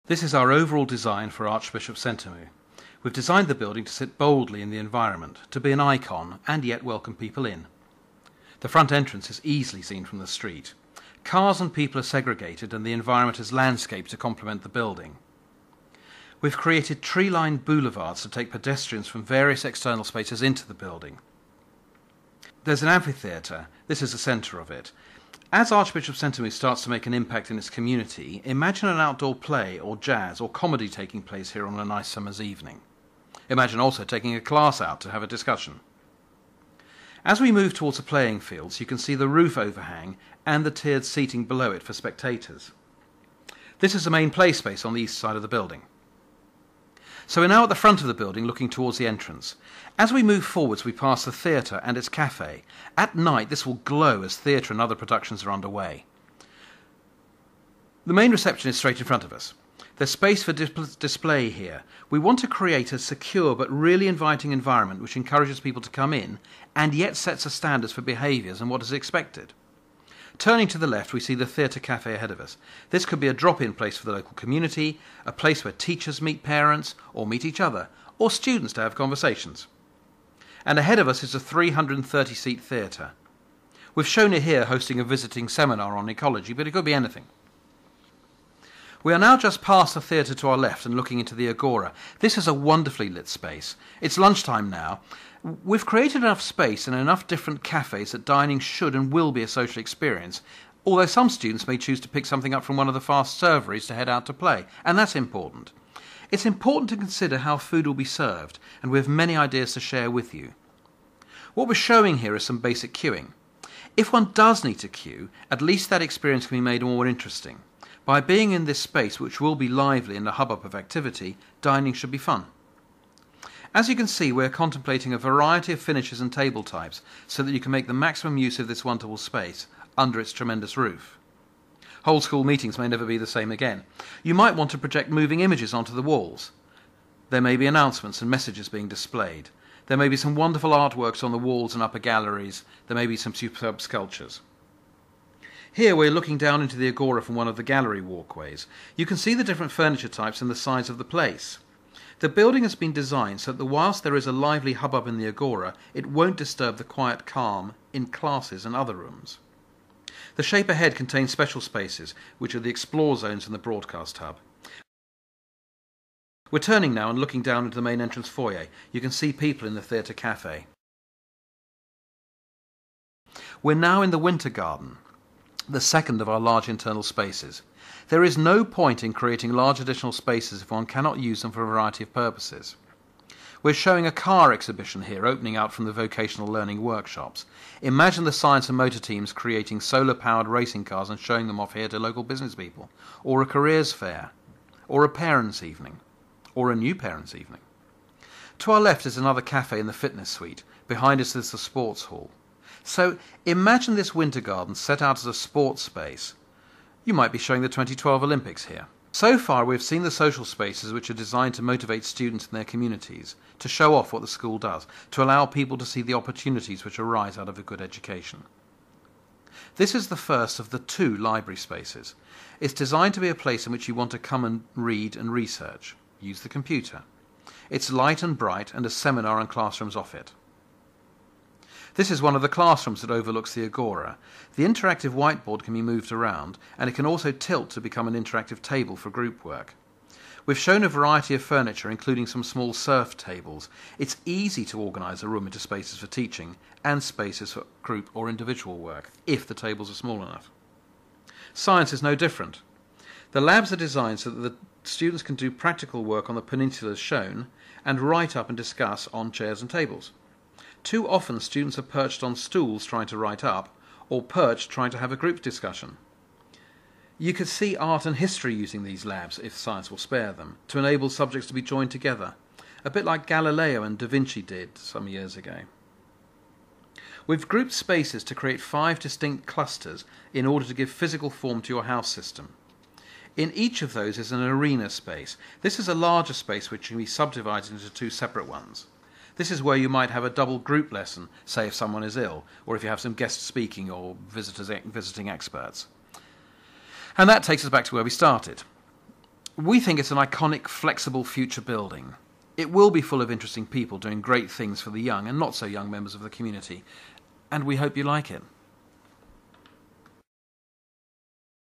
This is our overall design for Archbishop Sentamu. We've designed the building to sit boldly in the environment, to be an icon and yet welcome people in. The front entrance is easily seen from the street. Cars and people are segregated and the environment is landscaped to complement the building. We've created tree-lined boulevards to take pedestrians from various external spaces into the building. There's an amphitheatre. This is the centre of it. As Archbishop Sentamu starts to make an impact in its community, imagine an outdoor play or jazz or comedy taking place here on a nice summer's evening. Imagine also taking a class out to have a discussion. As we move towards the playing fields, you can see the roof overhang and the tiered seating below it for spectators. This is the main play space on the east side of the building. So we're now at the front of the building looking towards the entrance. As we move forwards, we pass the theatre and its cafe. At night, this will glow as theatre and other productions are underway. The main reception is straight in front of us. There's space for display here. We want to create a secure but really inviting environment which encourages people to come in and yet sets the standards for behaviours and what is expected. Turning to the left, we see the theatre cafe ahead of us. This could be a drop-in place for the local community, a place where teachers meet parents or meet each other, or students to have conversations. And ahead of us is a 330-seat theatre. We've shown it here hosting a visiting seminar on ecology, but it could be anything. We are now just past the theatre to our left and looking into the agora. This is a wonderfully lit space. It's lunchtime now. We've created enough space and enough different cafes that dining should and will be a social experience, although some students may choose to pick something up from one of the fast serveries to head out to play, and that's important. It's important to consider how food will be served, and we have many ideas to share with you. What we're showing here is some basic queuing. If one does need to queue, at least that experience can be made more interesting. By being in this space, which will be lively and a hubbub of activity, dining should be fun. As you can see, we're contemplating a variety of finishes and table types so that you can make the maximum use of this wonderful space under its tremendous roof. Whole school meetings may never be the same again. You might want to project moving images onto the walls. There may be announcements and messages being displayed. There may be some wonderful artworks on the walls and upper galleries. There may be some superb sculptures. Here we're looking down into the agora from one of the gallery walkways. You can see the different furniture types and the size of the place. The building has been designed so that whilst there is a lively hubbub in the agora, it won't disturb the quiet calm in classes and other rooms. The shape ahead contains special spaces, which are the explore zones in the broadcast hub. We're turning now and looking down into the main entrance foyer. You can see people in the theatre cafe. We're now in the winter garden, the second of our large internal spaces. There is no point in creating large additional spaces if one cannot use them for a variety of purposes. We're showing a car exhibition here opening out from the vocational learning workshops. Imagine the science and motor teams creating solar-powered racing cars and showing them off here to local business people, or a careers fair, or a parents' evening, or a new parents' evening. To our left is another cafe in the fitness suite. Behind us is the sports hall. So imagine this winter garden set out as a sports space. You might be showing the 2012 Olympics here. So far we've seen the social spaces which are designed to motivate students in their communities, to show off what the school does, to allow people to see the opportunities which arise out of a good education. This is the first of the 2 library spaces. It's designed to be a place in which you want to come and read and research, use the computer. It's light and bright and a seminar and classrooms off it. This is one of the classrooms that overlooks the agora. The interactive whiteboard can be moved around, and it can also tilt to become an interactive table for group work. We've shown a variety of furniture, including some small surf tables. It's easy to organise a room into spaces for teaching and spaces for group or individual work, if the tables are small enough. Science is no different. The labs are designed so that the students can do practical work on the peninsulas shown and write up and discuss on chairs and tables. Too often students are perched on stools trying to write up, or perched trying to have a group discussion. You could see art and history using these labs, if science will spare them, to enable subjects to be joined together, a bit like Galileo and Da Vinci did some years ago. We've grouped spaces to create 5 distinct clusters in order to give physical form to your house system. In each of those is an arena space. This is a larger space which can be subdivided into 2 separate ones. This is where you might have a double group lesson, say if someone is ill, or if you have some guests speaking or visiting experts. And that takes us back to where we started. We think it's an iconic, flexible future building. It will be full of interesting people doing great things for the young and not so young members of the community, and we hope you like it.